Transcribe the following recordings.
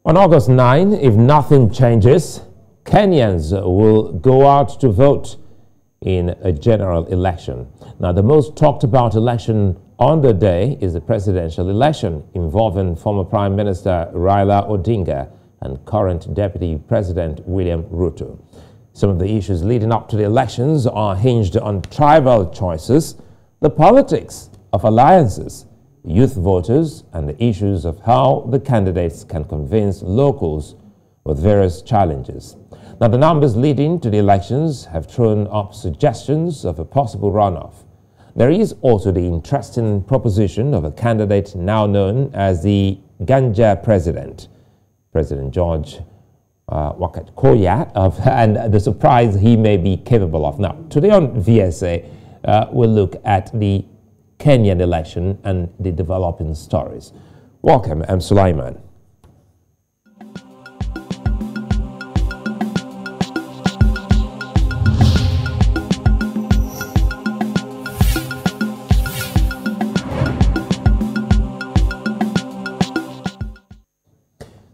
On August 9, if nothing changes, Kenyans will go out to vote in a general election. Now, the most talked about election on the day is the presidential election involving former Prime Minister Raila Odinga and current Deputy President William Ruto. Some of the issues leading up to the elections are hinged on tribal choices, the politics of alliances, youth voters, and the issues of how the candidates can convince locals with various challenges. Now, the numbers leading to the elections have thrown up suggestions of a possible runoff. There is also the interesting proposition of a candidate now known as the Ganja President, President George Koya, and the surprise he may be capable of. Now, today on VSA, we'll look at the Kenyan election and the developing stories. Welcome, I'm Sulaiman.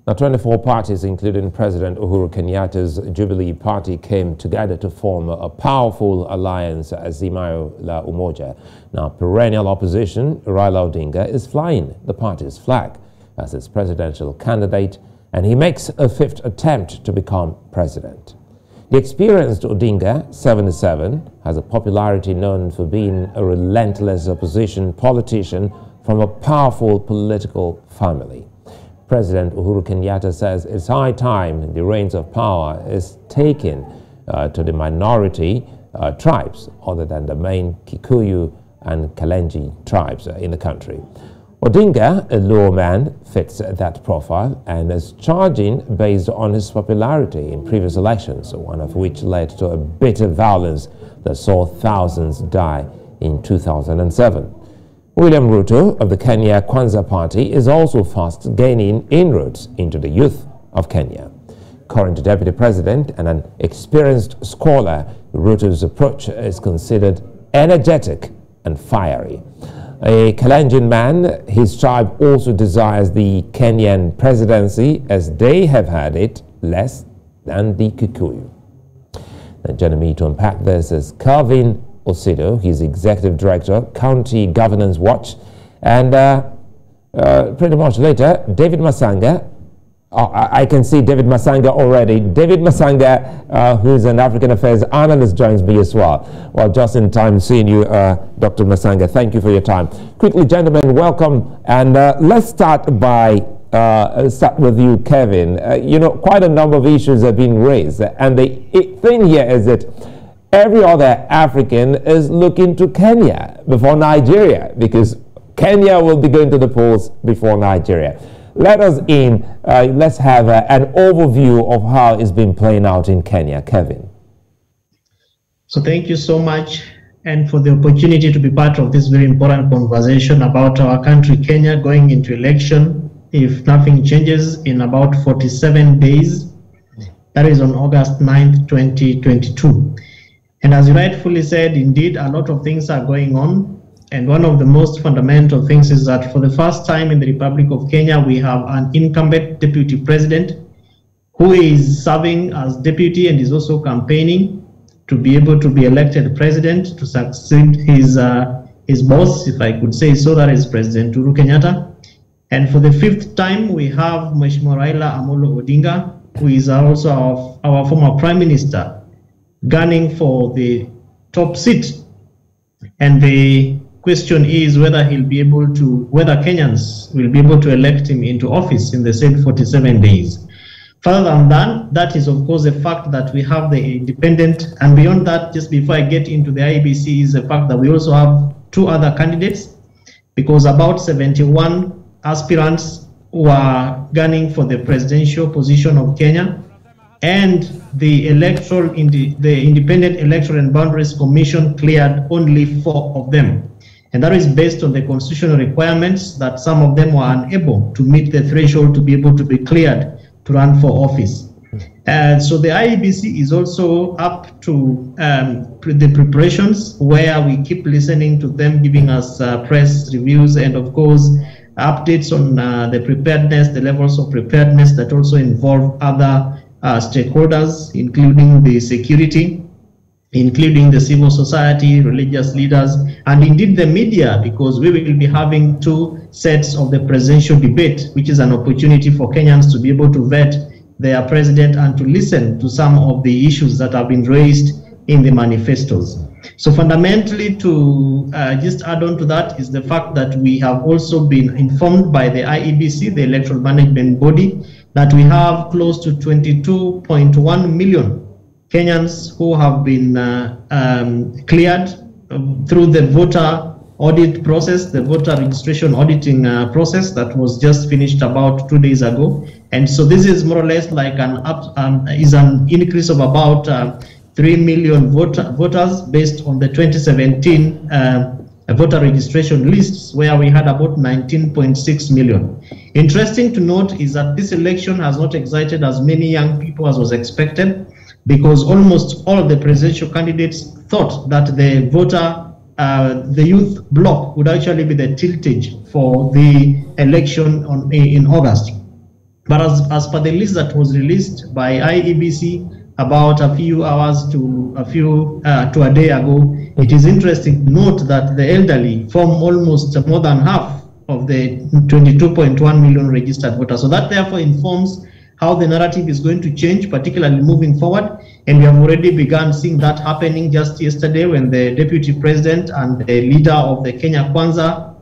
Now, 24 parties, including President Uhuru Kenyatta's Jubilee Party, came together to form a powerful alliance, Azimio la Umoja. Now, perennial opposition, Raila Odinga, is flying the party's flag as its presidential candidate, and he makes a fifth attempt to become president. The experienced Odinga, 77, has a popularity known for being a relentless opposition politician from a powerful political family. President Uhuru Kenyatta says it's high time the reins of power is taken to the minority tribes other than the main Kikuyu and Kalenjin tribes in the country. Odinga, a lower man, fits that profile and is charging based on his popularity in previous elections, one of which led to a bitter violence that saw thousands die in 2007. William Ruto of the Kenya Kwanza Party is also fast gaining inroads into the youth of Kenya. Current Deputy President and an experienced scholar, Ruto's approach is considered energetic and fiery. A Kalenjin man, his tribe also desires the Kenyan presidency as they have had it less than the Kikuyu. Now, joining me to unpack this is Calvin Osido, he's Executive Director, County Governance Watch, and pretty much later, David Matsanga. I can see David Matsanga already. David Matsanga, who's an African Affairs Analyst, joins me as well. Well, just in time seeing you, Dr. Matsanga. Thank you for your time. Quickly, gentlemen, welcome. And let's start with you, Kevin. You know, quite a number of issues have been raised. And the thing here is that every other African is looking to Kenya before Nigeria, because Kenya will be going to the polls before Nigeria. Let us let's have an overview of how it's been playing out in Kenya. Kevin. So thank you so much, and for the opportunity to be part of this very important conversation about our country, Kenya, going into election, if nothing changes, in about 47 days. That is on August 9th, 2022. And as you rightfully said, indeed, a lot of things are going on. And one of the most fundamental things is that for the first time in the Republic of Kenya, we have an incumbent deputy president who is serving as deputy and is also campaigning to be able to be elected president to succeed his boss, if I could say so, that is President Uhuru Kenyatta. And for the fifth time, we have Mheshimiwa Raila Amolo Odinga, who is also our former prime minister, gunning for the top seat. And the question is whether whether Kenyans will be able to elect him into office in the said 47 days. Further than that, that is of course the fact that we have the independent, and beyond that, just before I get into the IEBC, is the fact that we also have two other candidates, because about 71 aspirants who are gunning for the presidential position of Kenya, and the Independent Electoral and Boundaries Commission cleared only 4 of them. And that is based on the constitutional requirements that some of them were unable to meet the threshold to be able to be cleared to run for office. And so the IEBC is also up to the preparations, where we keep listening to them, giving us press reviews, and of course updates on the preparedness, the levels of preparedness that also involve other stakeholders, including the security, including the civil society, religious leaders, and indeed the media, because we will be having 2 sets of the presidential debate, which is an opportunity for Kenyans to be able to vet their president and to listen to some of the issues that have been raised in the manifestos. So fundamentally, to just add on to that, is the fact that we have also been informed by the IEBC, the electoral management body, that we have close to 22.1 million Kenyans who have been cleared through the voter audit process, the voter registration auditing process that was just finished about 2 days ago. And so this is more or less like an increase of about 3 million voters based on the 2017 voter registration lists, where we had about 19.6 million. Interesting to note is that this election has not excited as many young people as was expected, because almost all of the presidential candidates thought that the the youth bloc would actually be the tiltage for the election in August. But as per the list that was released by IEBC about a few hours to a day ago, it is interesting to note that the elderly form almost more than half of the 22.1 million registered voters. So that therefore informs how the narrative is going to change, particularly moving forward. And we have already begun seeing that happening just yesterday when the deputy president and the leader of the Kenya Kwanza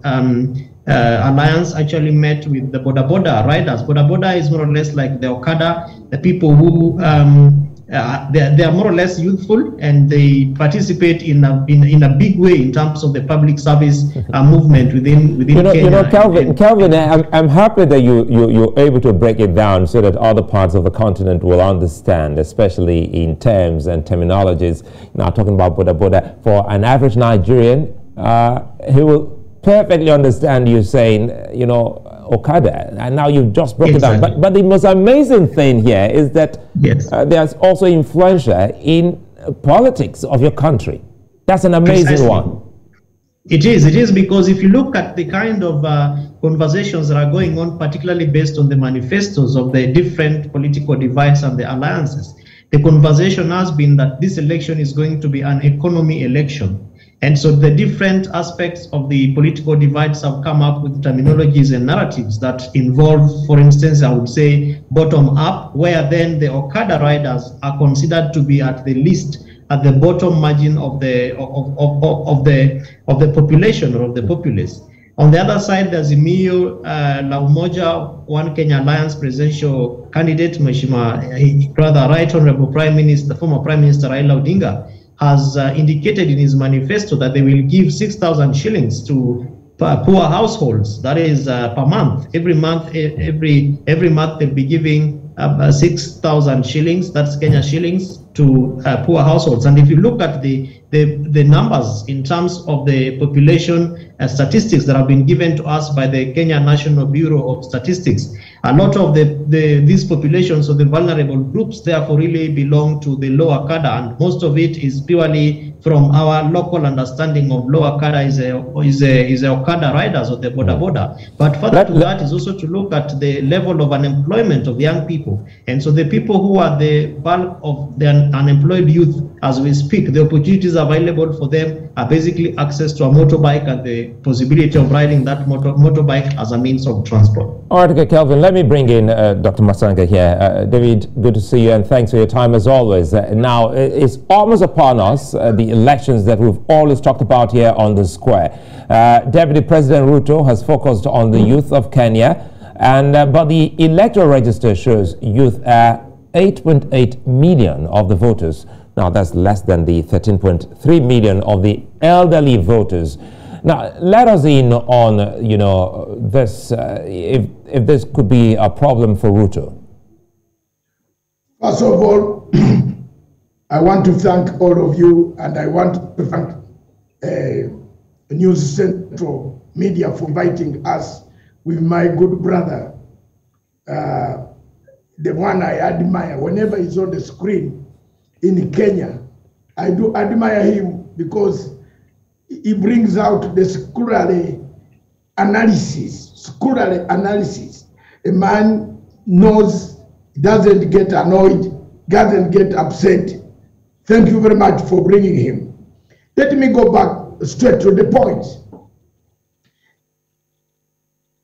alliance actually met with the Boda Boda riders. Boda Boda is more or less like the Okada, the people who they are more or less youthful, and they participate in a big way in terms of the public service movement within Kenya. You know, Kelvin, I'm happy that you're able to break it down so that other parts of the continent will understand, especially in terms and terminologies. Now, talking about Boda Boda, for an average Nigerian, he will perfectly understand you saying, you know, Okada, and now you've just broken it down. But the most amazing thing here is that there's also influencer in politics of your country. That's an amazing one. It is because if you look at the kind of conversations that are going on, particularly based on the manifestos of the different political divides and the alliances, the conversation has been that this election is going to be an economy election. And so the different aspects of the political divides have come up with terminologies and narratives that involve, for instance, I would say bottom up, where then the Okada riders are considered to be at the least at the bottom margin of the population or of the populace. On the other side, there's Azimio la Umoja, One Kenya Alliance presidential candidate, Mheshimiwa, rather Right Honorable Prime Minister, former Prime Minister Raila Odinga, has indicated in his manifesto that they will give 6,000 shillings to poor households. That is per month. Every month they'll be giving 6,000 shillings. That's Kenya shillings to poor households. And if you look at the numbers in terms of the population statistics that have been given to us by the Kenya National Bureau of Statistics, a lot of these populations of the vulnerable groups therefore really belong to the lower cadre, and most of it is purely from our local understanding of lower cadre is a Okada riders or the Boda Boda. But further to that is also to look at the level of unemployment of young people. And so the people who are the bulk of the unemployed youth as we speak, the opportunities available for them are basically access to a motorbike and the possibility of riding that motorbike as a means of transport. All right, okay, Kelvin, let me bring in Dr. Matsanga here. David, good to see you, and thanks for your time as always. Now, it's almost upon us, the elections that we've always talked about here on the square. Deputy President Ruto has focused on the youth of Kenya, and but the electoral register shows youth are 8.8 million of the voters. Now, that's less than the 13.3 million of the elderly voters. Now, let us in on, you know, this, if this could be a problem for Ruto. First of all, I want to thank all of you, and I want to thank News Central Media for inviting us with my good brother, the one I admire. Whenever he's on the screen in Kenya, I do admire him because he brings out the scholarly analysis, scholarly analysis. A man knows, doesn't get annoyed, doesn't get upset. Thank you very much for bringing him. Let me go back straight to the point.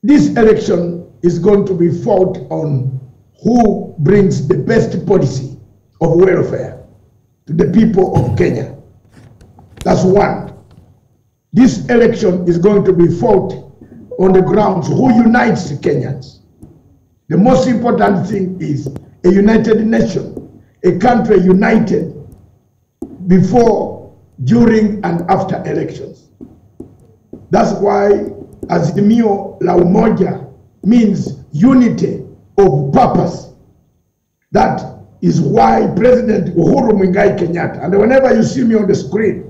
This election is going to be fought on who brings the best policy of welfare to the people of Kenya. That's one. This election is going to be fought on the grounds who unites Kenyans. The most important thing is a united nation, a country united before, during, and after elections. That's why Azimio la Umoja means unity of purpose. That is why President Uhuru Muigai Kenyatta, and whenever you see me on the screen,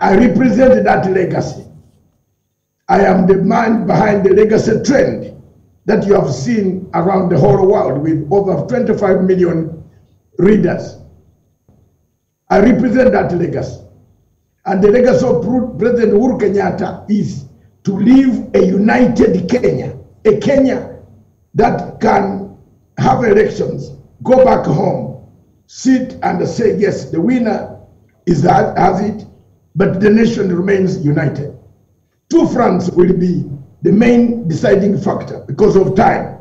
I represent that legacy. I am the man behind the legacy trend that you have seen around the whole world with over 25 million readers. I represent that legacy. And the legacy of President Uhuru Kenyatta is to leave a united Kenya, a Kenya that can have elections, go back home, sit and say, yes, the winner has it, but the nation remains united. Two fronts will be the main deciding factor because of time.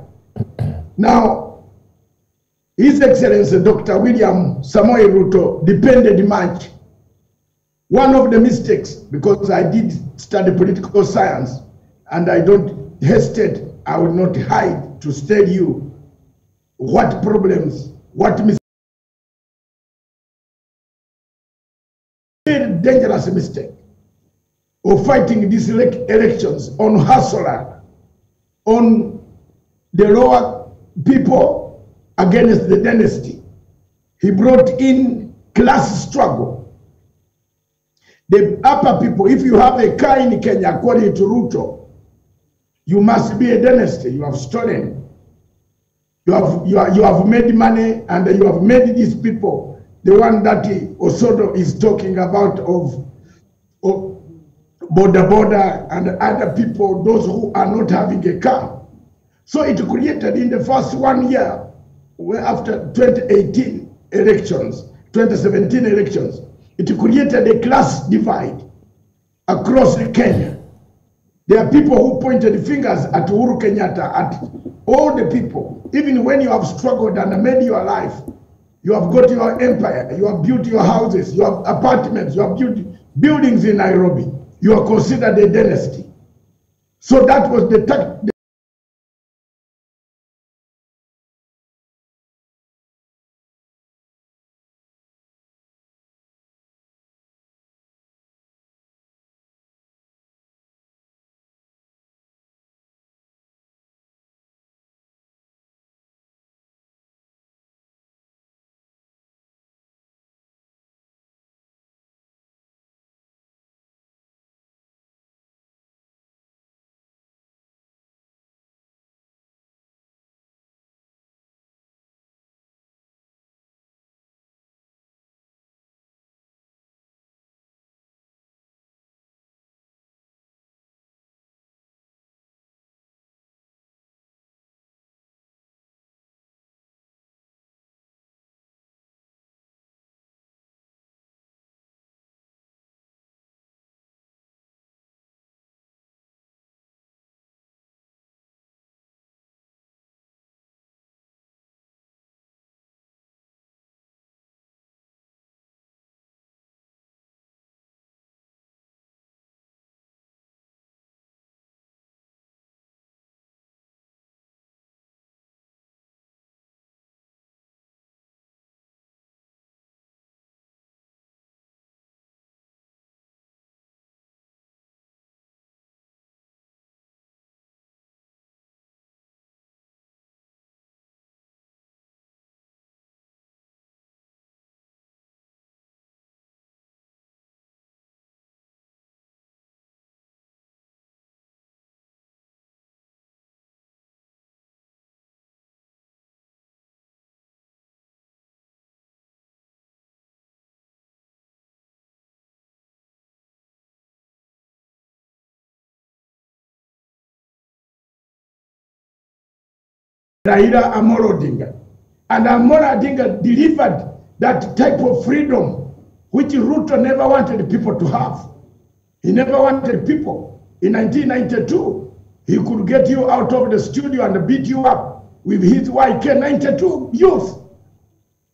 Now, His Excellency Dr. William Samoei Ruto depended much. One of the mistakes, because I did study political science and I don't hesitate, I will not hide to tell you what problems, what mistakes. Very dangerous mistake of fighting these elections on hustler, on the lower people against the dynasty. He brought in class struggle. The upper people, if you have a car in Kenya, according to Ruto, you must be a dynasty. You have stolen. You have made money, and you have made these people, the one that Osido is talking about of border and other people, those who are not having a car. So it created in the first 1 year, after 2018 elections, 2017 elections, it created a class divide across Kenya. There are people who pointed fingers at Uhuru Kenyatta, at all the people. Even when you have struggled and made your life, you have got your empire, you have built your houses, you have apartments, you have built buildings in Nairobi, you are considered a dynasty. So that was the Raila Amolo Odinga. And Amolo Odinga delivered that type of freedom which Ruto never wanted people to have. He never wanted people. In 1992, he could get you out of the studio and beat you up with his YK92 youth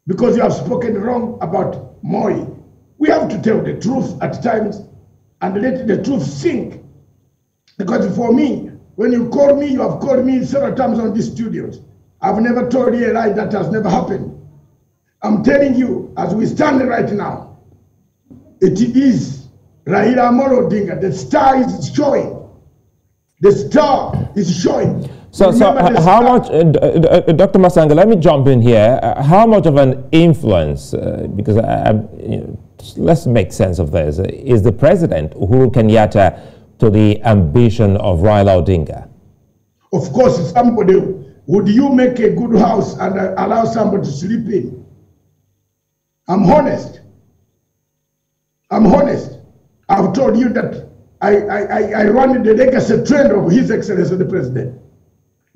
because you have spoken wrong about Moi. We have to tell the truth at times and let the truth sink. Because for me, when you call me, you have called me several times on these studios. I've never told you a lie. That has never happened. I'm telling you, as we stand right now, it is Raila Amolo Odinga. The star is showing. The star is showing. So how much, Dr. Matsanga, let me jump in here. How much of an influence, because let's make sense of this, is the president, Uhuru Kenyatta, to the ambition of Raila Odinga? Of course, somebody, would you make a good house and allow somebody to sleep in? I'm honest. I'm honest. I've told you that I run the legacy trend of His Excellency the President.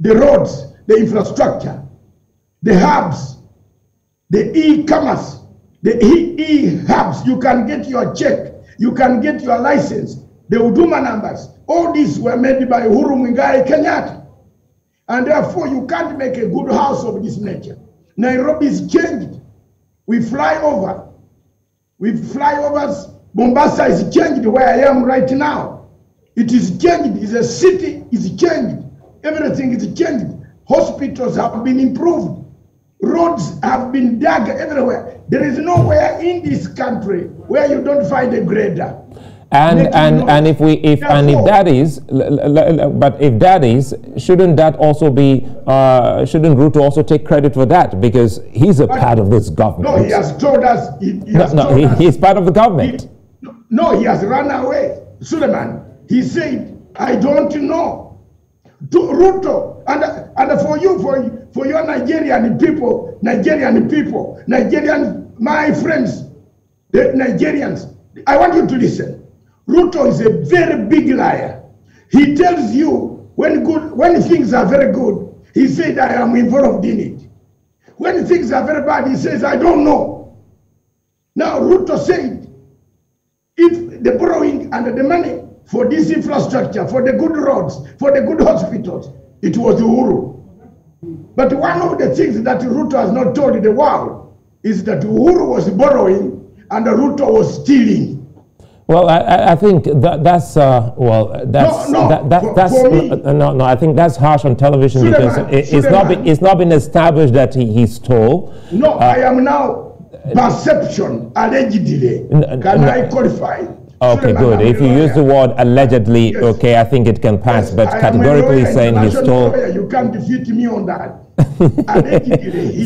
The roads, the infrastructure, the hubs, the e-commerce, the e-hubs. You can get your check, you can get your license, the Huduma numbers. All these were made by Uhuru Muigai Kenyatta. And therefore, you can't make a good house of this nature. Nairobi is changed. We fly over. With flyovers, Mombasa is changed where I am right now. It is changed. It's a city. It's changed. Everything is changed. Hospitals have been improved. Roads have been dug everywhere. There is nowhere in this country where you don't find a grader. If that is, shouldn't that also be, shouldn't Ruto also take credit for that? Because he's a part of this government. No, he has told us. He's part of the government. He has run away. Suleiman, he said, I don't know. To Ruto, and for your Nigerian people, my friends, the Nigerians, I want you to listen. Ruto is a very big liar. He tells you when things are very good, he said, I am involved in it. When things are very bad, he says, I don't know. Now, Ruto said, if the borrowing and the money for this infrastructure, for the good roads, for the good hospitals, it was Uhuru. But one of the things that Ruto has not told the world is that Uhuru was borrowing and Ruto was stealing. Well, I think that's I think that's harsh on television, Suleiman, because it's not been established that he stole. No, I am now perception allegedly. I qualify? Okay, good. If you use the word allegedly, yes. Okay, I think it can pass. Yes, but categorically saying he stole. You can't defeat me on that. Allegedly,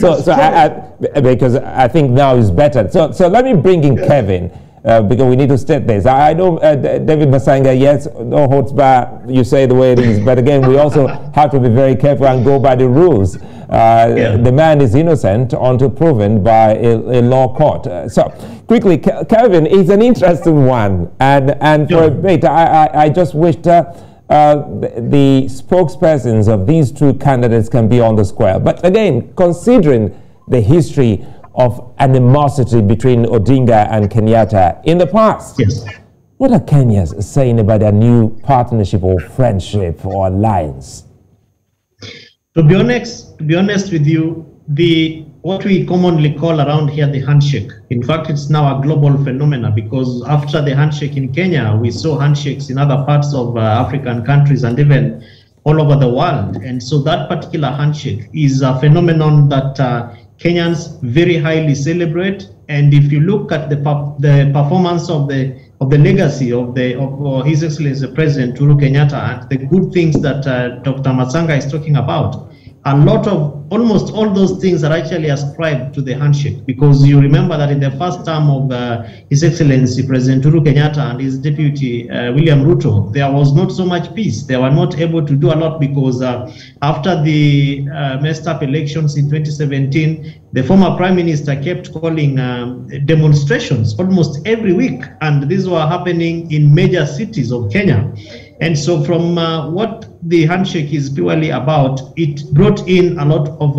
because I think now is better. So let me bring in Kevin. Because we need to state this. I know David Matsanga, yes, no holds back, you say the way it is, but again, we also have to be very careful and go by the rules. The man is innocent until proven by a law court. So quickly, Kevin is an interesting one, and for a bit, I just wish the spokespersons of these two candidates can be on the square. But again, considering the history of animosity between Odinga and Kenyatta in the past. Yes. What are Kenyans saying about their new partnership or friendship or alliance? To be honest with you, what we commonly call around here the handshake. In fact, it's now a global phenomenon because after the handshake in Kenya, we saw handshakes in other parts of African countries and even all over the world. And so that particular handshake is a phenomenon that Kenyans very highly celebrate, and if you look at the performance of the legacy of His Excellency President Uhuru Kenyatta and the good things that Dr. Matsanga is talking about, almost all those things are actually ascribed to the handshake, because you remember that in the first term of His Excellency President Uhuru Kenyatta and his deputy William Ruto, there was not so much peace. They were not able to do a lot because after the messed up elections in 2017, the former Prime Minister kept calling demonstrations almost every week, and these were happening in major cities of Kenya. And so from what the handshake is purely about, it brought in a lot of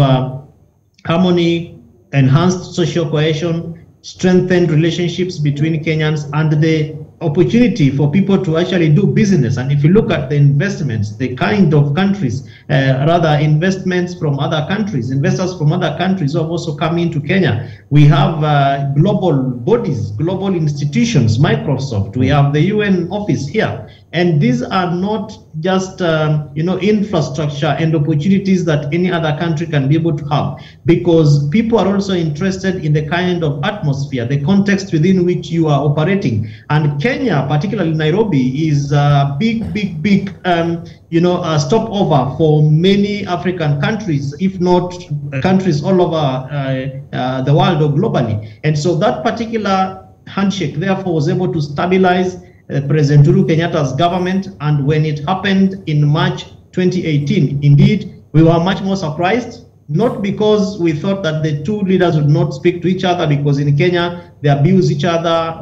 harmony, enhanced social cohesion, strengthened relationships between Kenyans, and the opportunity for people to actually do business. And if you look at the investments, the kind of countries, rather investments from other countries, investors from other countries have also come into Kenya. We have global bodies, global institutions, Microsoft, we have the UN office here. And these are not just infrastructure and opportunities that any other country can be able to have, because people are also interested in the kind of atmosphere, the context within which you are operating. And Kenya, particularly Nairobi, is a big stopover for many African countries, if not countries all over the world or globally. And so that particular handshake, therefore, was able to stabilize President Uhuru Kenyatta's government. And when it happened in March 2018, indeed, we were much more surprised, not because we thought that the two leaders would not speak to each other, because in Kenya, they abuse each other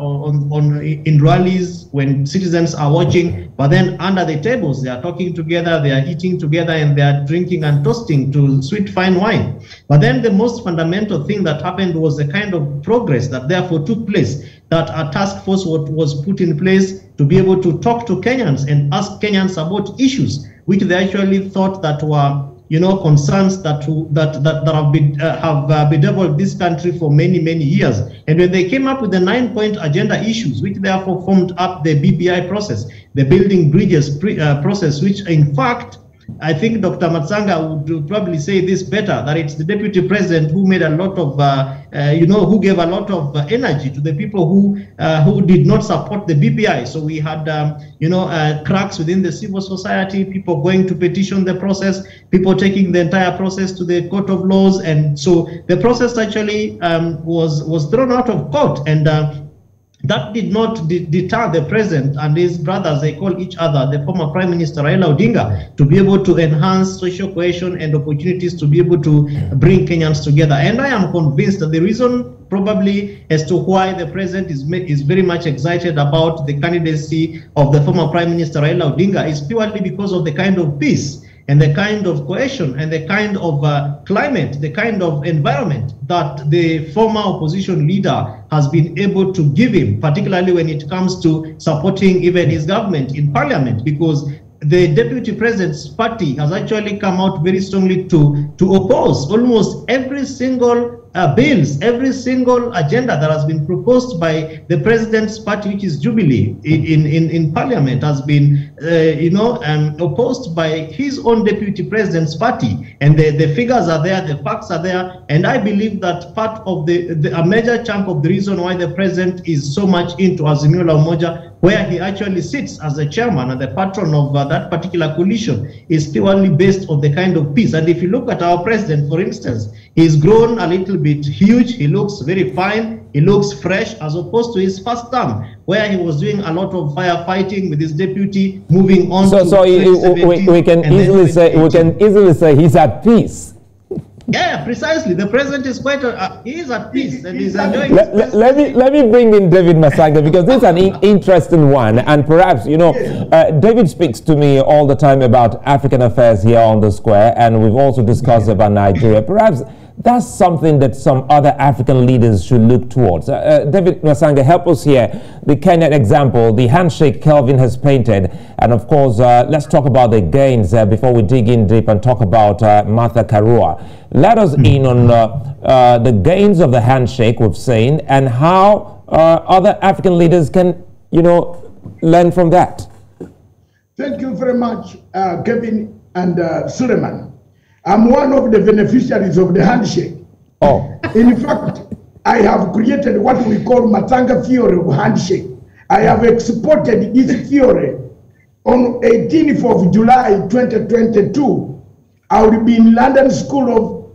in rallies when citizens are watching, but then under the tables, they are talking together, they are eating together, and they are drinking and toasting to sweet, fine wine. But then the most fundamental thing that happened was the kind of progress that therefore took place, that a task force was put in place to be able to talk to Kenyans and ask Kenyans about issues which they actually thought that were concerns that have bedeviled this country for many years. And when they came up with the 9-point agenda issues, which therefore formed up the BBI process, the Building Bridges process, which in fact, I think Dr. Matsanga would probably say this better, that it's the deputy president who made a lot of, who gave a lot of energy to the people who did not support the BBI. So we had, cracks within the civil society, people going to petition the process, people taking the entire process to the Court of Laws. And so the process actually was thrown out of court. And that did not deter the president and his brothers, they call each other, the former Prime Minister Raila Odinga, to be able to enhance social cohesion and opportunities to be able to bring Kenyans together. And I am convinced that the reason probably as to why the president is very much excited about the candidacy of the former Prime Minister Raila Odinga is purely because of the kind of peace and the kind of cohesion and the kind of climate, the kind of environment that the former opposition leader has been able to give him, particularly when it comes to supporting even his government in parliament, because the deputy president's party has actually come out very strongly to oppose almost every single bills, every single agenda that has been proposed by the president's party, which is Jubilee, in parliament, has been opposed by his own deputy president's party. And the figures are there, the facts are there, and I believe that part of a major chunk of the reason why the president is so much into Azimio la Umoja, where he actually sits as the chairman and the patron of that particular coalition, is purely based on the kind of peace. And if you look at our president, for instance, he's grown a little bit huge, he looks very fine, he looks fresh, as opposed to his first term, where he was doing a lot of firefighting with his deputy, moving on. So we can easily say he's at peace. Yeah, precisely. The president is quite, he is at peace and he's enjoying. Let me bring in David Matsanga, because this is an interesting one. And perhaps, David speaks to me all the time about African affairs here on the square. And we've also discussed about Nigeria. Perhaps that's something that some other African leaders should look towards. David Matsanga, help us here. The Kenyan example, the handshake Kelvin has painted. And of course, let's talk about the gains before we dig in deep and talk about Martha Karua. Let us in on the gains of the handshake we've seen and how other African leaders can, learn from that. Thank you very much, Kevin and Suleiman. I'm one of the beneficiaries of the handshake. Oh. In fact, I have created what we call Matsanga theory of handshake. I have exported this theory on 18th of July 2022. I will be in London School of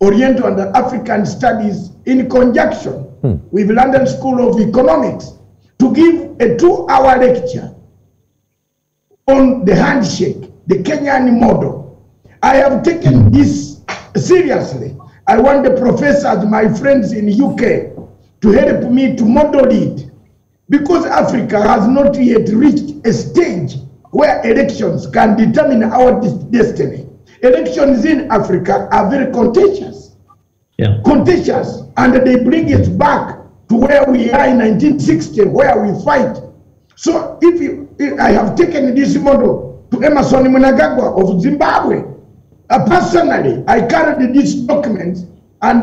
Oriental and African Studies in conjunction with London School of Economics to give a 2-hour lecture on the handshake, the Kenyan model. I have taken this seriously. I want the professors, my friends in UK, to help me to model it, because Africa has not yet reached a stage where elections can determine our destiny. Elections in Africa are very contentious. Yeah. Contentious, and they bring it back to where we are in 1960, where we fight. So if I have taken this model to Emerson Mnangagwa of Zimbabwe, personally, I carried this document and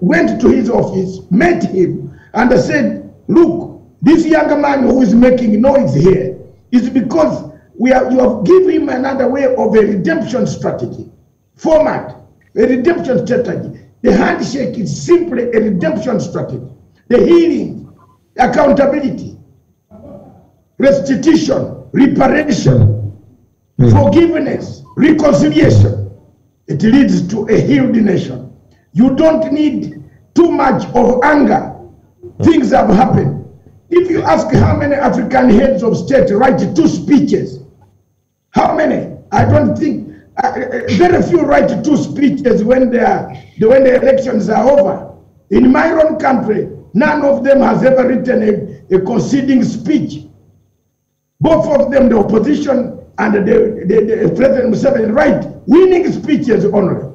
went to his office, met him, and I said, look, this young man who is making noise here is because you have given him another way of a redemption strategy, format, a redemption strategy. The handshake is simply a redemption strategy. The healing, accountability, restitution, reparation, forgiveness, reconciliation. It leads to a healed nation. You don't need too much of anger. Things have happened. If you ask how many African heads of state write 2 speeches, how many? I don't think, very few write 2 speeches when the elections are over. In my own country, none of them has ever written a conceding speech. Both of them, the opposition and the President Museveni, write winning speeches only.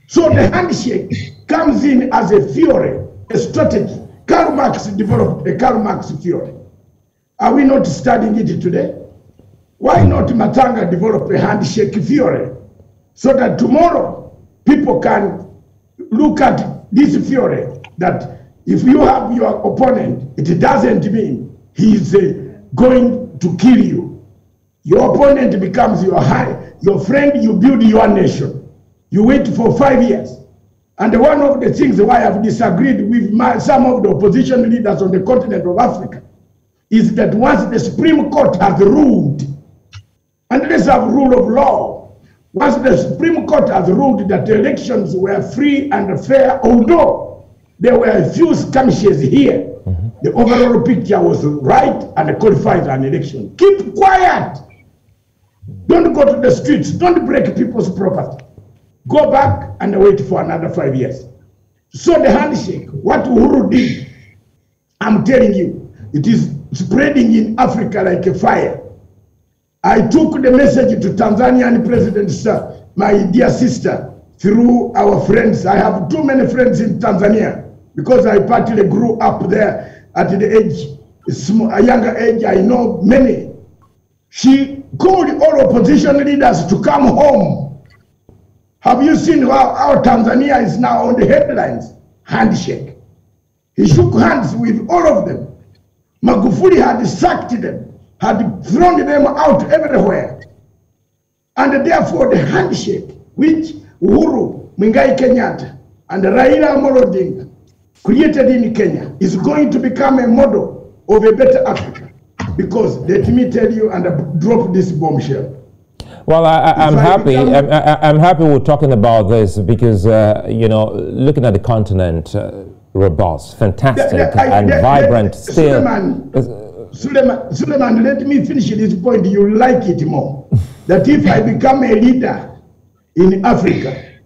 So the handshake comes in as a theory, a strategy. Karl Marx developed a Karl Marx theory. Are we not studying it today? Why not Matsanga develop a handshake theory so that tomorrow people can look at this theory that if you have your opponent, it doesn't mean he's going to kill you. Your opponent becomes your friend, you build your nation. You wait for 5 years. And one of the things why I've disagreed with some of the opposition leaders on the continent of Africa is that once the Supreme Court has ruled, and let's have rule of law, once the Supreme Court has ruled that the elections were free and fair, although there were a few skirmishes here, the overall picture was right and qualified an election. Keep quiet. Don't go to the streets. Don't break people's property. Go back and wait for another 5 years. So the handshake, what Uhuru did, I'm telling you, it is spreading in Africa like a fire. I took the message to Tanzanian President, sir, my dear sister, through our friends. I have too many friends in Tanzania because I partly grew up there at the age, a younger age. I know many. She called all opposition leaders to come home. Have you seen how Tanzania is now on the headlines? Handshake. He shook hands with all of them. Magufuli had sacked them, had thrown them out everywhere. And therefore the handshake, which Uhuru Muigai Kenyatta and Raila Amolo Odinga created in Kenya, is going to become a model of a better Africa. Because let me tell you, and drop this bombshell. Well, I'm happy. I'm happy we're talking about this because you know, looking at the continent, robust, fantastic, and vibrant. Suleiman, let me finish this point. You like it more. That if I become a leader in Africa,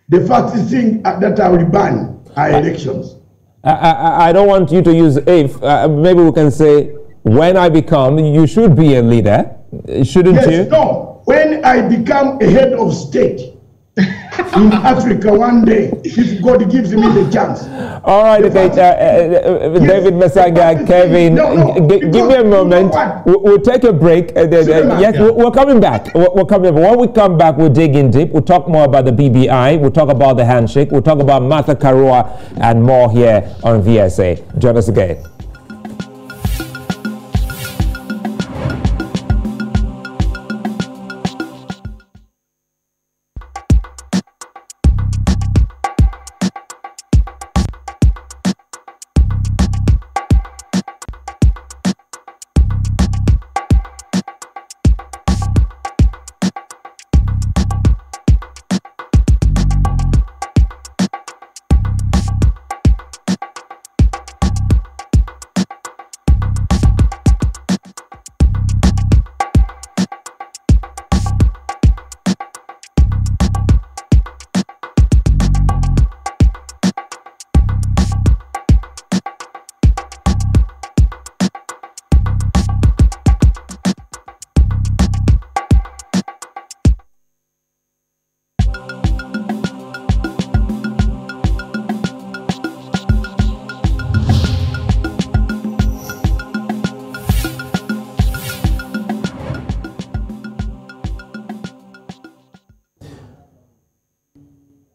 the first thing that I will ban are elections. I don't want you to use if. Maybe we can say when I become. You should be a leader, shouldn't you? Yes, no. When I become a head of state in Africa one day, if God gives me the chance. All right, okay, David Matsanga, Kevin, give me a moment. We'll take a break. Yes, we're coming back. We're coming back. When we come back, we'll dig in deep. We'll talk more about the BBI. We'll talk about the handshake. We'll talk about Martha Karua and more here on VSA. Join us again.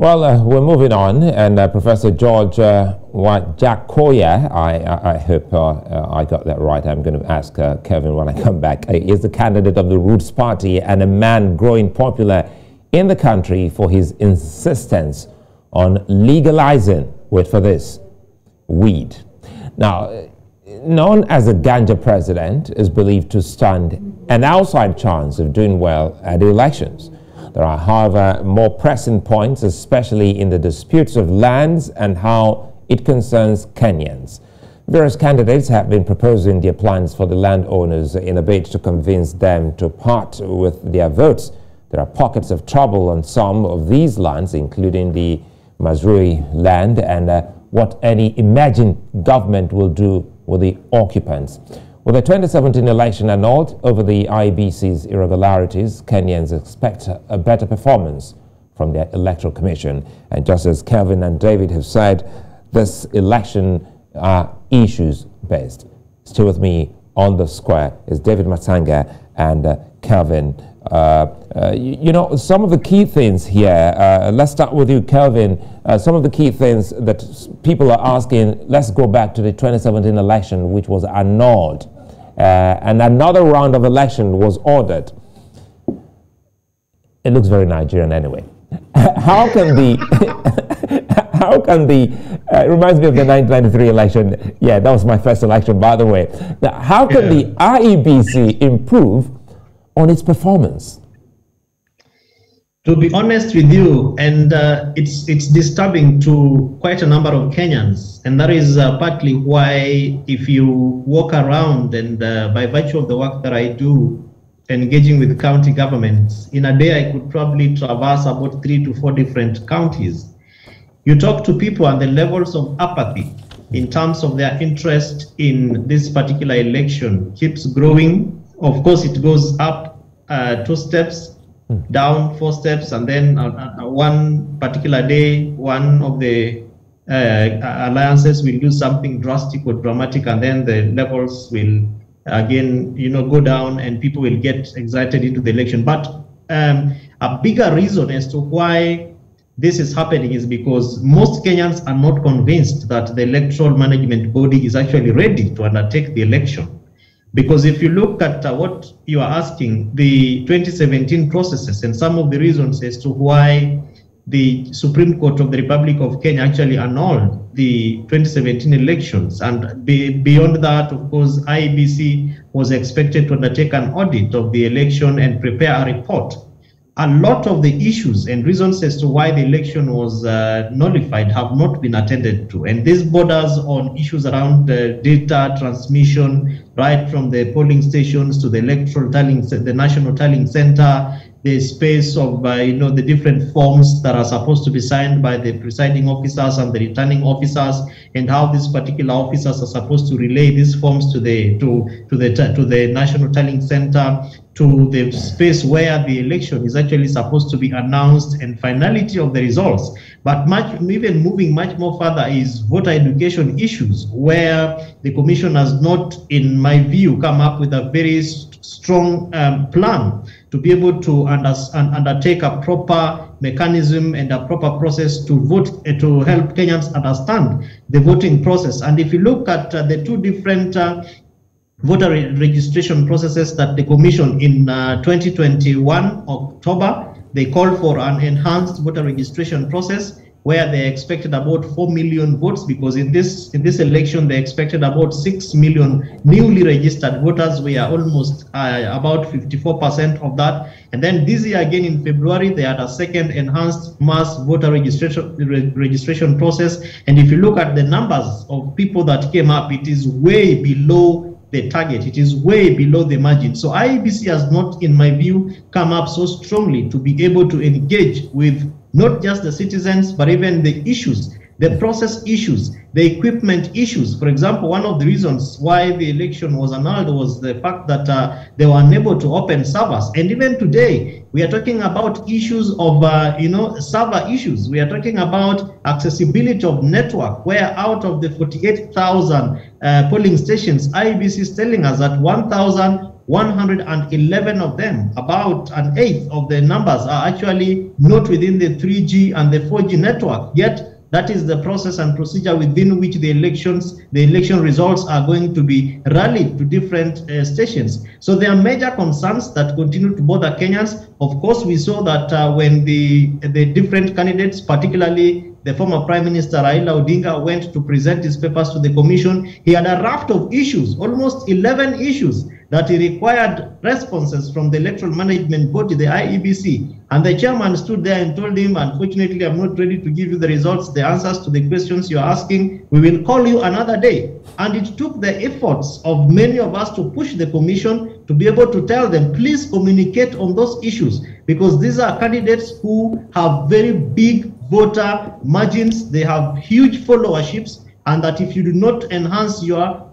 Well, we're moving on, and Professor George Wajakoya, I hope I got that right. I'm going to ask Kevin when I come back. He is the candidate of the Roots Party and a man growing popular in the country for his insistence on legalizing, wait for this, weed. Now, known as the Ganja president, is believed to stand an outside chance of doing well at the elections. There are, however, more pressing points, especially in the disputes of lands and how it concerns Kenyans. Various candidates have been proposing their plans for the landowners in a bid to convince them to part with their votes. There are pockets of trouble on some of these lands, including the Mazrui land, and what any imagined government will do with the occupants. With the 2017 election annulled over the IEBC's irregularities, Kenyans expect a better performance from their Electoral Commission. And just as Kelvin and David have said, this election are issues-based. Still with me on the square is David Matsanga and Kelvin. You know, some of the key things here, let's start with you, Kelvin. Some of the key things that people are asking, let's go back to the 2017 election, which was annulled. And another round of election was ordered. It looks very Nigerian anyway. How can the, it reminds me of the 1993 election. Yeah, that was my first election, by the way. Now, how can the IEBC improve on its performance? To be honest with you, and it's disturbing to quite a number of Kenyans, and that is partly why, if you walk around and by virtue of the work that I do, engaging with county governments, in a day I could probably traverse about 3 to 4 different counties. You talk to people and the levels of apathy in terms of their interest in this particular election keeps growing. Of course, it goes up 2 steps, down 4 steps, and then one particular day, one of the alliances will do something drastic or dramatic, and then the levels will again, go down, and people will get excited into the election. But a bigger reason as to why this is happening is because most Kenyans are not convinced that the electoral management body is actually ready to undertake the election. Because if you look at what you are asking, the 2017 processes and some of the reasons as to why the Supreme Court of the Republic of Kenya actually annulled the 2017 elections, and beyond that, of course, IEBC was expected to undertake an audit of the election and prepare a report. A lot of the issues and reasons as to why the election was nullified have not been attended to. And this borders on issues around data transmission, right from the polling stations to the electoral tallying, the national tallying center, the space of the different forms that are supposed to be signed by the presiding officers and the returning officers, and how these particular officers are supposed to relay these forms to the national tallying center, to the space where the election is actually supposed to be announced, and finality of the results. But even moving much more further is voter education issues, where the commission has not, in my view, come up with a very strong plan to be able to undertake a proper mechanism and a proper process to vote, to help Kenyans understand the voting process. And if you look at the 2 different voter registration processes that the commission in 2021 October, they called for an enhanced voter registration process where they expected about 4 million votes, because in this election they expected about 6 million newly registered voters. We are almost about 54% of that. And then this year again in February they had a second enhanced mass voter registration process. And if you look at the numbers of people that came up, it is way below the target. It is way below the margin. So IEBC has not, in my view, come up so strongly to be able to engage with not just the citizens, but even the issues, the process issues, the equipment issues. For example, one of the reasons why the election was annulled was the fact that they were unable to open servers. And even today, we are talking about issues of, server issues. We are talking about accessibility of network, where out of the 48,000 polling stations, IEBC is telling us that 1,000 111 of them, about an eighth of the numbers, are actually not within the 3G and the 4G network. Yet that is the process and procedure within which the election results are going to be rallied to different stations. So there are major concerns that continue to bother Kenyans. Of course, we saw that when the different candidates, particularly the former Prime Minister Raila Odinga, went to present his papers to the commission, he had a raft of issues, almost 11 issues, that he required responses from the electoral management body, the IEBC. And the chairman stood there and told him, unfortunately, I'm not ready to give you the results, the answers to the questions you're asking. We will call you another day. And it took the efforts of many of us to push the commission to be able to tell them, please communicate on those issues, because these are candidates who have very big voter margins, they have huge followerships, and that if you do not enhance your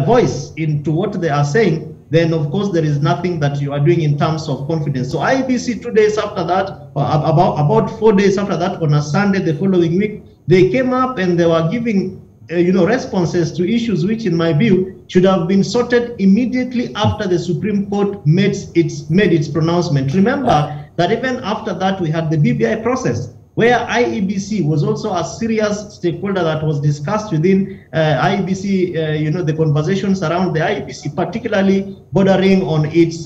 voice into what they are saying, then of course there is nothing that you are doing in terms of confidence. So IEBC 2 days after that, about 4 days after that, on a Sunday the following week, they came up and they were giving responses to issues which, in my view, should have been sorted immediately after the Supreme Court made its pronouncement. Remember that even after that, we had the BBI process, where IEBC was also a serious stakeholder that was discussed within IEBC, the conversations around the IEBC, particularly bordering on its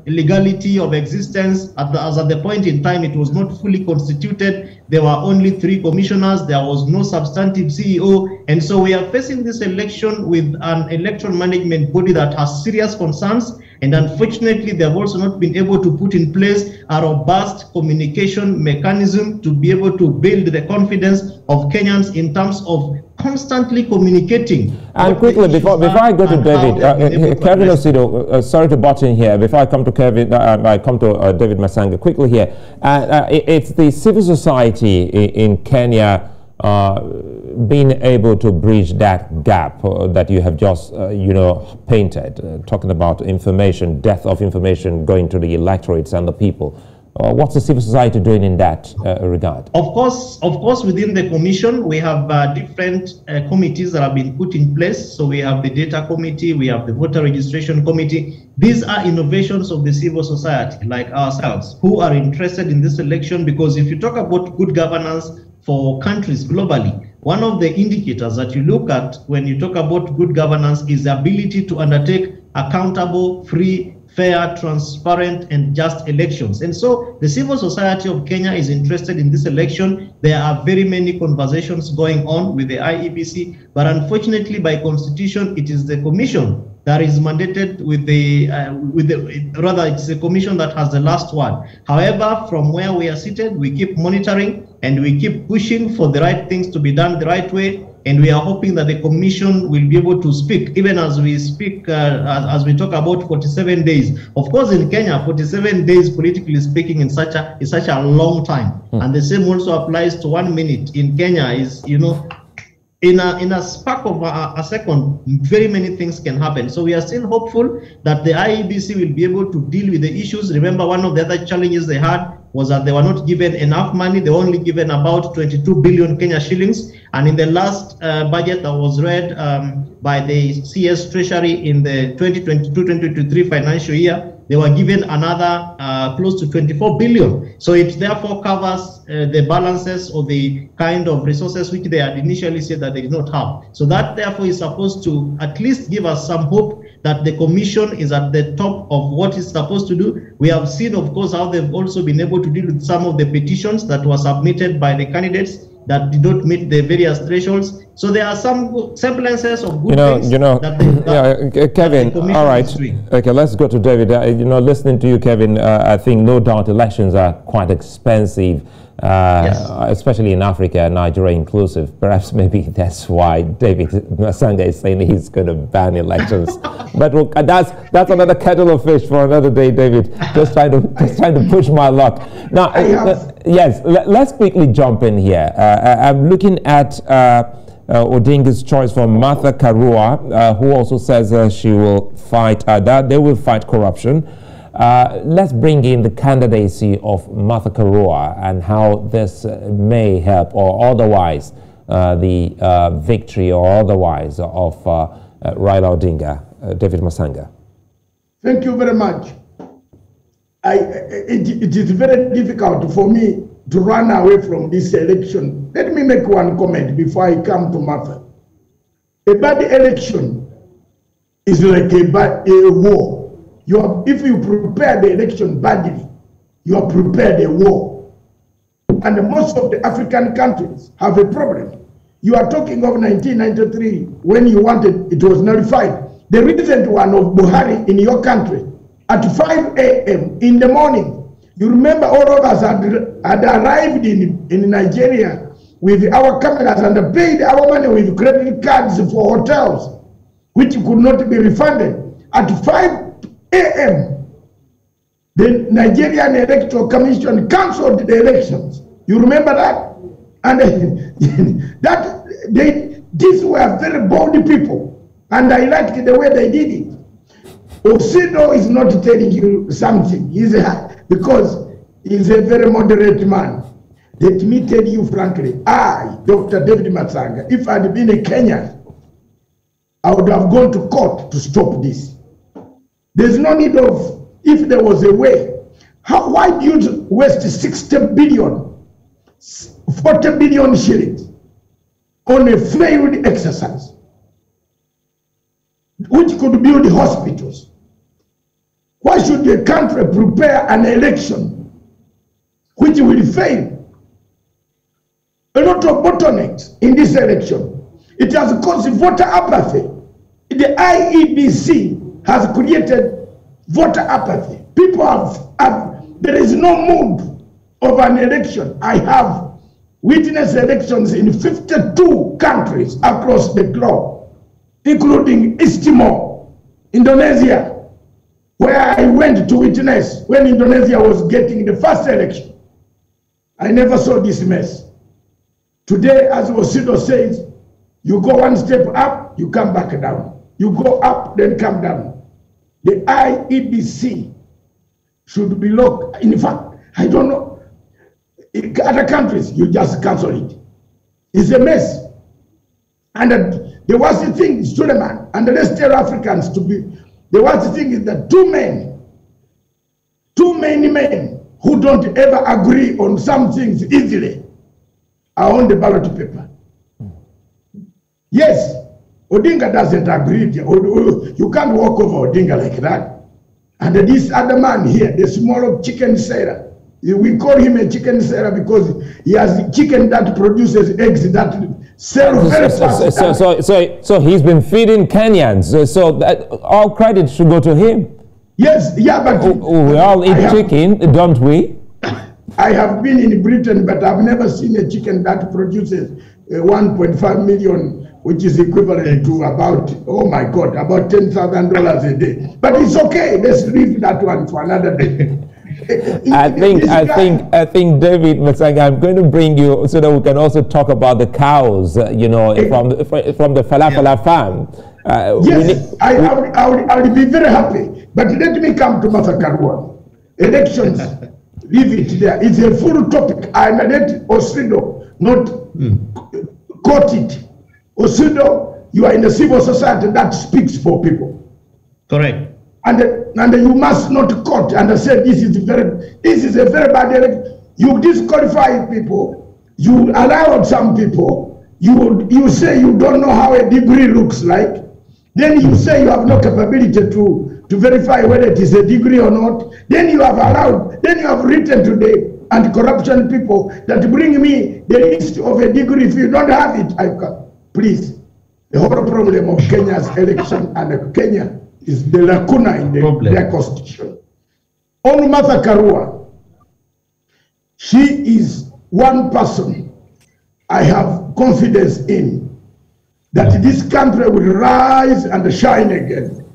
legality of existence. As at the point in time, it was not fully constituted. There were only 3 commissioners. There was no substantive CEO. And so we are facing this election with an electoral management body that has serious concerns. And unfortunately, they have also not been able to put in place a robust communication mechanism to be able to build the confidence of Kenyans in terms of constantly communicating. And quickly, before I go to David, Kevin Osido, sorry to butt in here. Before I come to Kevin, I come to David Matsanga. Quickly here, it's the civil society in Kenya being able to bridge that gap that you have just, painted, talking about information, death of information going to the electorates and the people. What's the civil society doing in that regard? Of course, within the commission, we have different committees that have been put in place. So we have the data committee, we have the voter registration committee. These are innovations of the civil society, like ourselves, who are interested in this election, because if you talk about good governance for countries globally, one of the indicators that you look at when you talk about good governance is the ability to undertake accountable, free, fair, transparent, and just elections. And so the civil society of Kenya is interested in this election. There are very many conversations going on with the IEBC, but unfortunately, by constitution, it is the commission that is mandated rather it's the commission that has the last word. However, from where we are seated, we keep monitoring and we keep pushing for the right things to be done the right way. And we are hoping that the commission will be able to speak, even as we speak, as we talk about 47 days. Of course, in Kenya, 47 days, politically speaking, is such a long time. And the same also applies to 1 minute. In Kenya is, in a spark of a second, very many things can happen. So we are still hopeful that the IEBC will be able to deal with the issues. Remember, one of the other challenges they had was that they were not given enough money. They were only given about 22 billion Kenya shillings. And in the last budget that was read by the CS Treasury in the 2022-2023 financial year, they were given another close to 24 billion. So it therefore covers the balances of the kind of resources which they had initially said that they did not have. So that therefore is supposed to at least give us some hope that the commission is at the top of what it's supposed to do. We have seen, of course, how they've also been able to deal with some of the petitions that were submitted by the candidates that did not meet the various thresholds. So there are some semblances of good things Kevin, all right. Okay, let's go to David. Listening to you, Kevin, I think no doubt elections are quite expensive, yes, especially in Africa, Nigeria inclusive. Perhaps maybe that's why David Matsanga is saying he's going to ban elections. But that's another kettle of fish for another day, David. Just trying to push my luck. Now, yes, let's quickly jump in here. I'm looking at Odinga's choice for Martha Karua, who also says she will fight that they will fight corruption. Let's bring in the candidacy of Martha Karua and how this may help or otherwise the victory or otherwise of Raila Odinga. David Matsanga. Thank you very much. It is very difficult for me to run away from this election. Let me make one comment before I come to Martha. A bad election is like a war. If you prepare the election badly, you have prepared a war. And most of the African countries have a problem. You are talking of 1993, when you wanted, it was nullified. The recent one of Buhari in your country, at 5 a.m. in the morning, you remember all of us had arrived in Nigeria with our cameras and paid our money with credit cards for hotels, which could not be refunded. At 5 a.m., the Nigerian Electoral Commission cancelled the elections. You remember that? And these were very bold people, and I liked the way they did it. Osido is not telling you something. Because he's a very moderate man. Let me tell you frankly, I, Dr. David Matsanga, if I'd been a Kenyan, I would have gone to court to stop this. There's no need of, if there was a way, why do you waste 60 billion, 40 billion shillings on a failed exercise, which could build hospitals? Why should the country prepare an election which will fail? A lot of bottlenecks in this election. It has caused voter apathy. The IEBC has created voter apathy. People there is no mood of an election. I have witnessed elections in 52 countries across the globe, including East Timor, Indonesia, where I went to witness when Indonesia was getting the first election. I never saw this mess. Today, as Osido says, you go one step up, you come back down. You go up, then come down. The IEBC should be locked. In fact, I don't know. In other countries, you just cancel it. It's a mess. And the worst thing is Suleiman, and let's tell Africans to be. The worst thing is that two many men who don't ever agree on some things easily are on the ballot paper. Yes, Odinga doesn't agree. You can't walk over Odinga like that. And this other man here, the small chicken seller, we call him a chicken seller because he has chicken that produces eggs that sell very fast. So he's been feeding Kenyans. So that, all credit should go to him. Yes, yeah, but we all eat chicken, don't we? I have been in Britain, but I've never seen a chicken that produces 1.5 million, which is equivalent to about, oh my God, about $10,000 a day. But it's okay. Let's leave that one for another day. I think David Matsanga, I'm going to bring you so that we can also talk about the cows, you know, from the falafel farm. Yes, I would be very happy. But let me come to Matsanga. Elections, leave it there. It's a full topic. And let Osido not quote it. Osido, you are in a civil society that speaks for people. Correct. And you must not quote and say this is a very bad election. You disqualify people. You allow some people. You say you don't know how a degree looks like. Then you say you have no capability to verify whether it is a degree or not. Then you have written today anti-corruption people that bring me the list of a degree. If you don't have it, please. The whole problem of Kenya's election and Kenya is the lacuna in their constitution. On Martha Karua, she is one person I have confidence in, that this country will rise and shine again.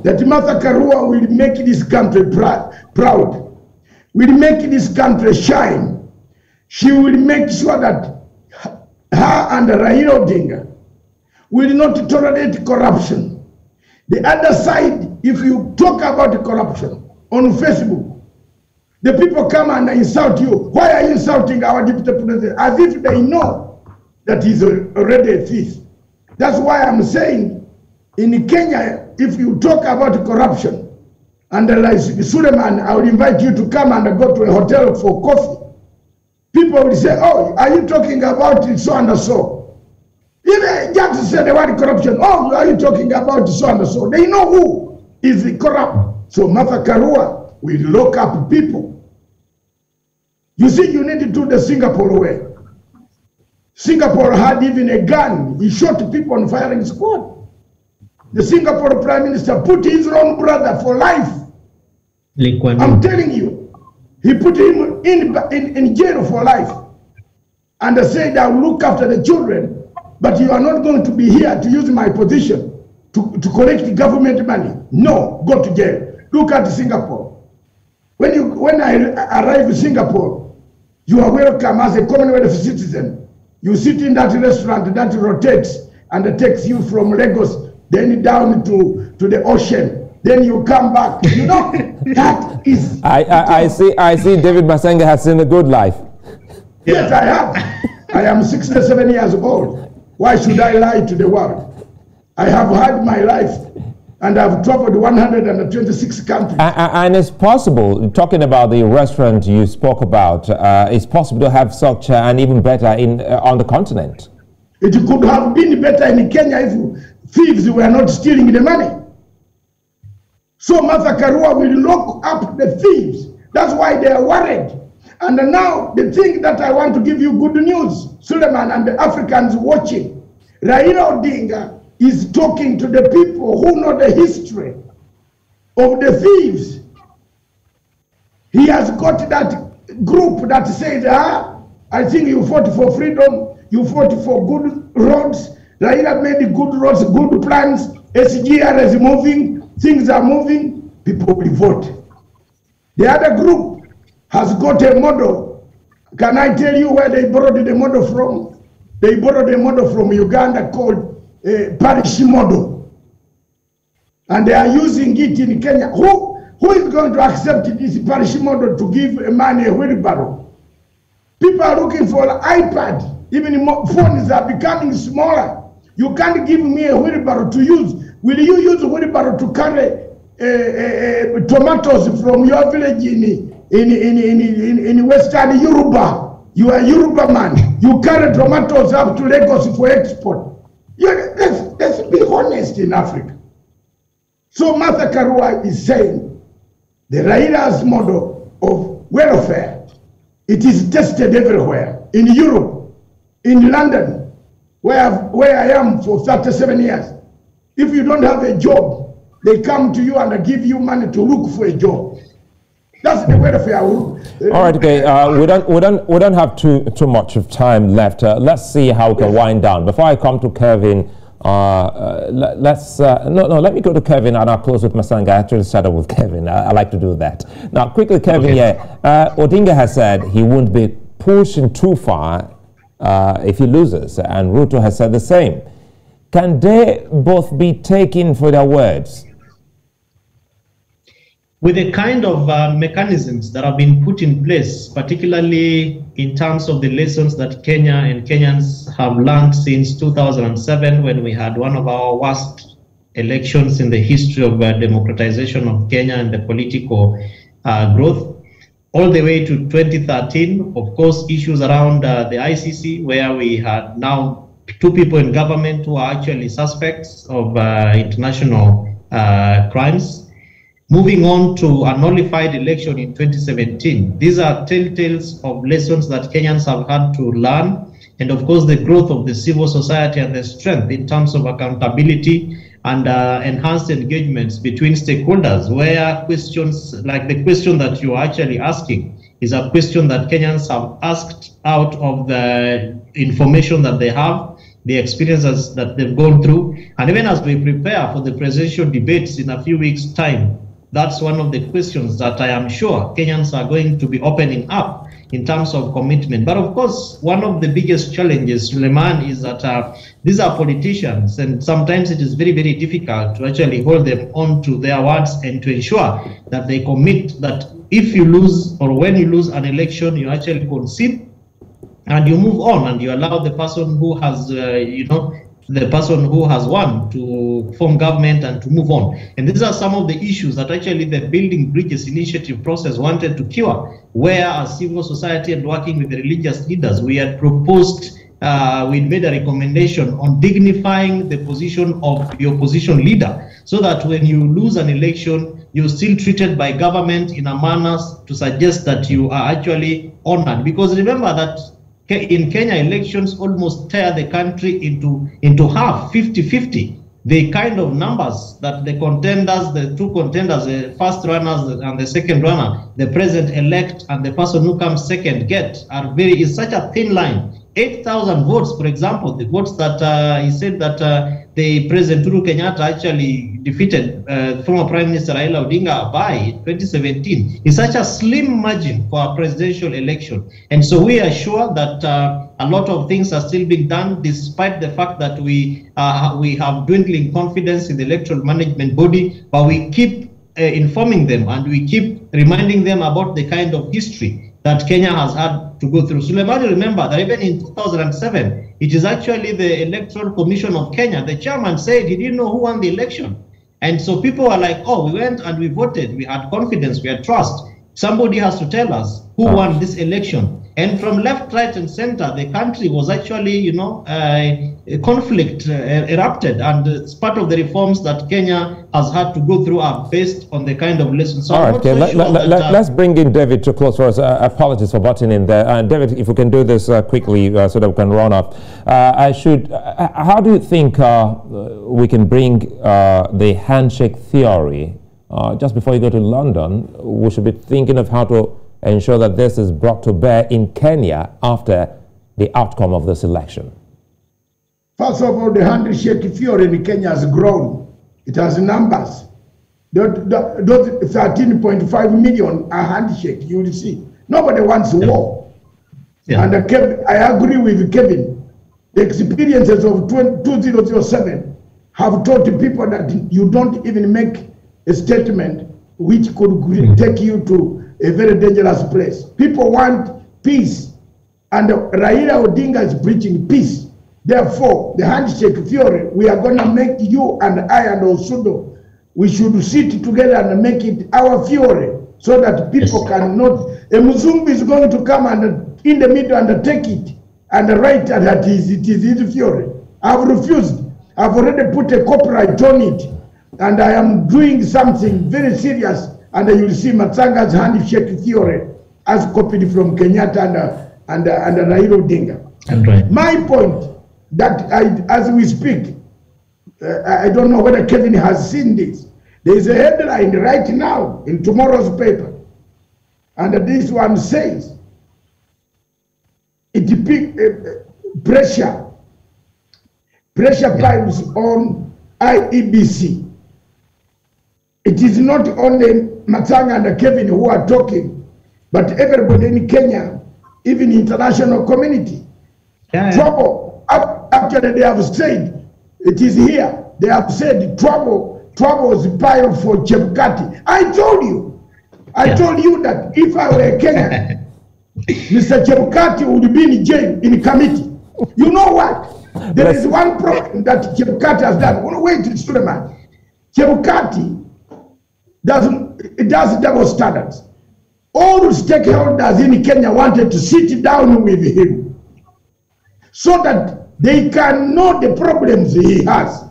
That Martha Karua will make this country proud, will make this country shine. She will make sure that her and Raila Odinga will not tolerate corruption. The other side, if you talk about corruption on Facebook, the people come and insult you. Why are you insulting our deputy president? As if they know that he's already a thief. That's why I'm saying in Kenya, if you talk about corruption, And like Suleiman, I will invite you to come and go to a hotel for coffee. People will say, oh, are you talking about so and so? Even just say the word corruption, oh, are you talking about so and so? They know who is corrupt. So Martha Karua will lock up people. You see, you need to do the Singapore way. Singapore had even a gun. He shot people on firing squad. The Singapore Prime Minister put his own brother for life. I'm telling you, he put him in jail for life. And they said, I will look after the children, but you are not going to be here to use my position to collect government money. No, go to jail. Look at Singapore. When I arrive in Singapore, you are welcome as a Commonwealth citizen. You sit in that restaurant that rotates and takes you from Lagos, then down to the ocean. Then you come back. You know, that is... I see David Matsanga has seen a good life. Yes, I have. I am 67 years old. Why should I lie to the world? I have had my life, and I've traveled 126 countries. And it's possible, talking about the restaurant you spoke about, it's possible to have such and even better on the continent. It could have been better in Kenya if thieves were not stealing the money. So Martha Karua will lock up the thieves. That's why they are worried. And now the thing that I want to give you good news, Suleiman and the Africans watching, Raila Odinga is talking to the people who know the history of the thieves. He has got that group that says, I think you fought for freedom, you fought for good roads, Raila made good roads, good plans, SGR is moving, things are moving, people will vote. The other group has got a model. Can I tell you where they borrowed the model from? They borrowed a model from Uganda called parish model. And they are using it in Kenya. Who is going to accept this parish model to give a man a wheelbarrow? People are looking for an iPad. Even phones are becoming smaller. You can't give me a wheelbarrow to use. Will you use a wheelbarrow to carry tomatoes from your village in Western Yoruba? You are a Yoruba man. You carry tomatoes up to Lagos for export. Let's be honest in Africa. So Martha Karua is saying the Raila's model of welfare, it is tested everywhere. In Europe, in London, where I am for 37 years. If you don't have a job, they come to you and give you money to look for a job. That's the welfare. All right, okay. We don't have too much of time left. Let's see how we can wind down. Before I come to Kevin, let me go to Kevin and I'll close with Matsanga. I actually started with Kevin. I like to do that. Now, quickly, Kevin. Okay. Odinga has said he won't be pushing too far if he loses, and Ruto has said the same. Can they both be taken for their words? With the kind of mechanisms that have been put in place, particularly in terms of the lessons that Kenya and Kenyans have learned since 2007, when we had one of our worst elections in the history of democratization of Kenya and the political growth, all the way to 2013, of course, issues around the ICC, where we had now 2 people in government who are actually suspects of international crimes. Moving on to a nullified election in 2017. These are telltales of lessons that Kenyans have had to learn, and of course the growth of the civil society and the strength in terms of accountability and enhanced engagements between stakeholders, where questions like the question that you are actually asking is a question that Kenyans have asked out of the information that they have, the experiences that they've gone through, and even as we prepare for the presidential debates in a few weeks' time, that's one of the questions that I am sure Kenyans are going to be opening up in terms of commitment. But of course, one of the biggest challenges, Suleiman, is that these are politicians, and sometimes it is very, very difficult to actually hold them on to their words and to ensure that they commit that if you lose or when you lose an election, you actually concede and you move on and you allow the person who has, the person who has won to form government and to move on. And these are some of the issues that actually the Building Bridges initiative process wanted to cure, where as civil society and working with the religious leaders, we had proposed, we made a recommendation on dignifying the position of the opposition leader, so that when you lose an election, you're still treated by government in a manner to suggest that you are actually honored. Because remember that in Kenya, elections almost tear the country into half, 50-50. The kind of numbers that the contenders, the two contenders, the first runners and the second runner, the president-elect and the person who comes second get are is such a thin line. 8,000 votes, for example, the votes that he said that the President Uhuru Kenyatta actually defeated former Prime Minister Raila Odinga by 2017 is such a slim margin for a presidential election. And so we are sure that a lot of things are still being done, despite the fact that we have dwindling confidence in the electoral management body, but we keep informing them and we keep reminding them about the kind of history that Kenya has had to go through. So remember that even in 2007, it is actually the Electoral Commission of Kenya, the chairman said he didn't know who won the election. And so people were like, oh, we went and we voted, we had confidence, we had trust. Somebody has to tell us who won this election. And from left, right, and center, the country was actually, you know, a conflict erupted. And it's part of the reforms that Kenya has had to go through are based on the kind of lessons. So all right, okay. Let's bring in David to close for us. Apologies for butting in there. David, if we can do this quickly so that we can run off. How do you think we can bring the handshake theory, just before you go to London, we should be thinking of how to ensure that this is brought to bear in Kenya after the outcome of this election? First of all, the handshake theory in Kenya has grown. It has numbers. Those 13.5 million are handshake, you will see. Nobody wants war. Yeah. And I agree with Kevin. The experiences of 2007 have taught people that you don't even make a statement which could take you to a very dangerous place. People want peace, and Raila Odinga is preaching peace. Therefore, the handshake theory, we are going to make you and I and Osido, we should sit together and make it our theory, so that people cannot, a Muzungu is going to come and in the middle and take it and write that it is his theory. I've refused. I've already put a copyright on it, and I am doing something very serious. And you will see Matsanga's handshake theory as copied from Kenyatta and Raila Odinga. Right. My point that as we speak, I don't know whether Kevin has seen this. There is a headline right now in tomorrow's paper, and this one says, pressure piles on IEBC. It is not only Matsanga and Kevin who are talking, but everybody in Kenya, even international community. Trouble, actually they have said, it is here, they have said trouble is piled for Chebukati. I told you that if I were a Kenyan, Mr. Chebukati would be in jail, in committee. You know what? There is one problem that Chebukati has done. Wait, Suleiman. Chebukati does double standards. All stakeholders in Kenya wanted to sit down with him so that they can know the problems he has.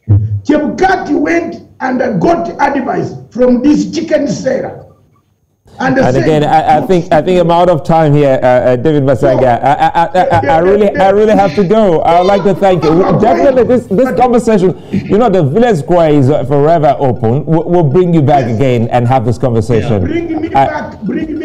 Chebukati went and got advice from this chicken seller. And again, I think I'm out of time here, David Matsanga. I really have to go. I would like to thank you. Definitely, this conversation, you know, the village square is forever open. We'll bring you back again and have this conversation. Bring me back with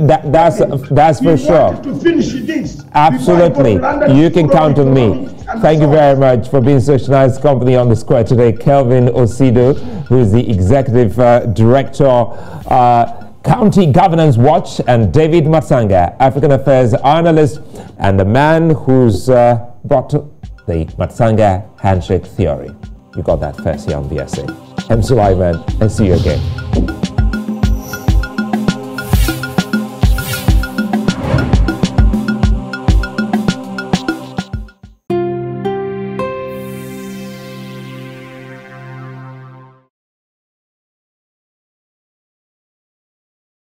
that's for sure. To finish this. Absolutely, you can count on me. Thank you very much for being such a nice company on the square today, Kelvin Osido, who is the executive director. County Governance Watch, and David Matsanga, African Affairs Analyst, and the man who's brought the Matsanga handshake theory. You got that first here on BSA. I'm Sulaiman, and see you again.